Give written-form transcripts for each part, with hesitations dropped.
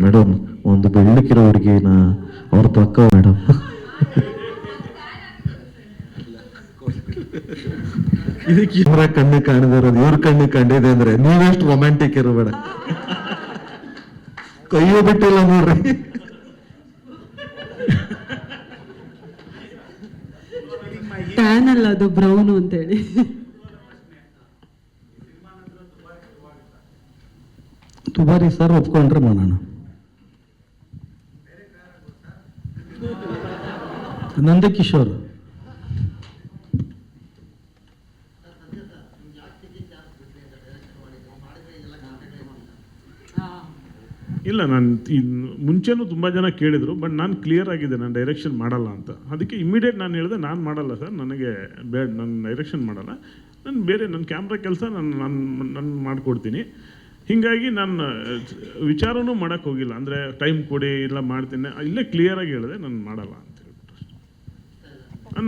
Madam ಒಂದು ಬೆಳ್ಳಕ್ಕಿರೋ ಹುಡುಗಿನ ಅವ್ರ ಪಕ್ಕ ಮೇಡಮ್. ಇದಕ್ಕೆ ಇವರ ಕಣ್ಣು ಕಾಣದೇ ಇರೋದು ಇವ್ರ ಕಣ್ಣು ಕಂಡಿದೆ ಅಂದ್ರೆ ನೀವೆಷ್ಟು ರೊಮ್ಯಾಂಟಿಕ್ ಇರಬೇಡ. ಕೈಯೂ ಬಿಟ್ಟಿಲ್ಲ ನೋಡ್ರಿ. ಟ್ಯಾನ್ ಅಲ್ಲ ಅದು ಬ್ರೌನು ಅಂತೇಳಿ. ದುಬಾರಿ ಸರ್, ಒಪ್ಕೊಂಡ್ರೆ ಮಾಡೋಣ. ನಂದಕಿಶೋರ್ ಇಲ್ಲ, ನಾನು ಮುಂಚೆನೂ ತುಂಬ ಜನ ಕೇಳಿದರು, ಬಟ್ ನಾನು ಕ್ಲಿಯರ್ ಆಗಿದೆ ನಾನು ಡೈರೆಕ್ಷನ್ ಮಾಡಲ್ಲ ಅಂತ. ಅದಕ್ಕೆ ಇಮಿಡಿಯೇಟ್ ನಾನು ಹೇಳಿದೆ ನಾನು ಮಾಡಲ್ಲ ಸರ್, ನನಗೆ ಬೇಡ, ನಾನು ಡೈರೆಕ್ಷನ್ ಮಾಡಲ್ಲ, ನಾನು ಬೇರೆ ನನ್ನ ಕ್ಯಾಮ್ರಾ ಕೆಲಸ ನಾನು ಮಾಡಿಕೊಡ್ತೀನಿ. ಹೀಗಾಗಿ ನಾನು ವಿಚಾರನೂ ಮಾಡೋಕ್ಕೆ ಹೋಗಿಲ್ಲ, ಅಂದರೆ ಟೈಮ್ ಕೊಡಿ ಇಲ್ಲ ಮಾಡ್ತೀನಿ, ಇಲ್ಲೇ ಕ್ಲಿಯರಾಗಿ ಹೇಳಿದೆ ನಾನು ಮಾಡಲ್ಲ ಅಂತ ಹೇಳ್ಬಿಟ್ಟು.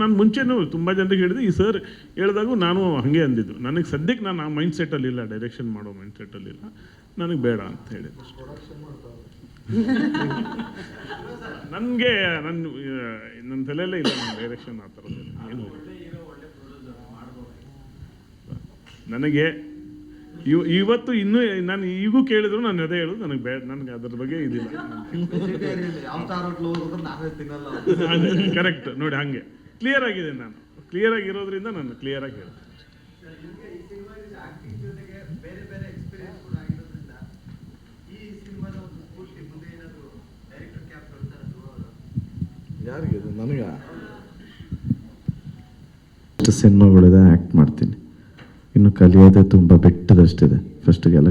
ನಾನು ಮುಂಚೆನೂ ತುಂಬ ಜನರಿಗೆ ಹೇಳಿದೆ, ಈ ಸರ್ ಹೇಳಿದಾಗೂ ನಾನು ಹಾಗೆ ಅಂದಿದ್ದು. ನನಗೆ ಸದ್ಯಕ್ಕೆ ನಾನು ಆ ಮೈಂಡ್ ಸೆಟ್ಟಲ್ಲಿಲ್ಲ, ಡೈರೆಕ್ಷನ್ ಮಾಡೋ ಮೈಂಡ್ ಸೆಟ್ಟಲ್ಲಿಲ್ಲ, ನನಗೆ ಬೇಡ ಅಂತ ಹೇಳಿದೆ. ನನಗೆ ನನ್ನ ತಲೆಯಲ್ಲೇ ಇಲ್ಲ ನನ್ನ ಡೈರೆಕ್ಷನ್ ಆ ಥರದ್ದು ಏನು. ನನಗೆ ಇವತ್ತು ಇನ್ನೂ ನಾನು ಈಗೂ ಕೇಳಿದ್ರು ನಾನು ಅದೇ ಹೇಳೋದು, ನನಗೆ ಬೇಡ, ನನಗೆ ಅದ್ರ ಬಗ್ಗೆ ಇದಿಲ್ಲ. ಕರೆಕ್ಟ್ ನೋಡಿ, ಹಾಗೆ ಕ್ಲಿಯರ್ ಆಗಿದೆ. ನಾನು ಕ್ಲಿಯರ್ ಆಗಿರೋದ್ರಿಂದ ನಾನು ಕ್ಲಿಯರ್ ಆಗಿ ಹೇಳ್ತೀನಿ. ಯಾರಿಗೆ? ನನಗೆ ಸಿನಿಮಾಗಳಿದೆ, ಆ್ಯಕ್ಟ್ ಮಾಡ್ತೀನಿ. ಇನ್ನು ಕಲಿಯೋದೇ ತುಂಬ ಬೆಟ್ಟದಷ್ಟಿದೆ. ಫಸ್ಟಿಗೆಲ್ಲ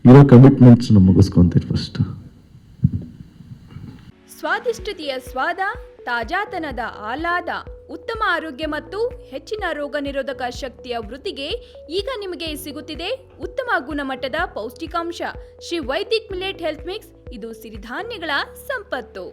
ಇರೋ ಕಮಿಟ್ಮೆಂಟ್ಸ್ನ ಮುಗಿಸ್ಕೊತೀನಿ ಫಸ್ಟ್. ಸ್ವಾದಿಷ್ಟತೆಯ ಸ್ವಾದ, ತಾಜಾತನದ ಆಹ್ಲಾದ, ಉತ್ತಮ ಆರೋಗ್ಯ ಮತ್ತು ಹೆಚ್ಚಿನ ರೋಗ ನಿರೋಧಕ ಶಕ್ತಿಯ ವೃದ್ಧಿಗೆ ಈಗ ನಿಮಗೆ ಸಿಗುತ್ತಿದೆ ಉತ್ತಮ ಗುಣಮಟ್ಟದ ಪೌಷ್ಟಿಕಾಂಶ. Shri Vaidik millet health mix, ಇದು ಸಿರಿಧಾನ್ಯಗಳ ಸಂಪತ್ತು.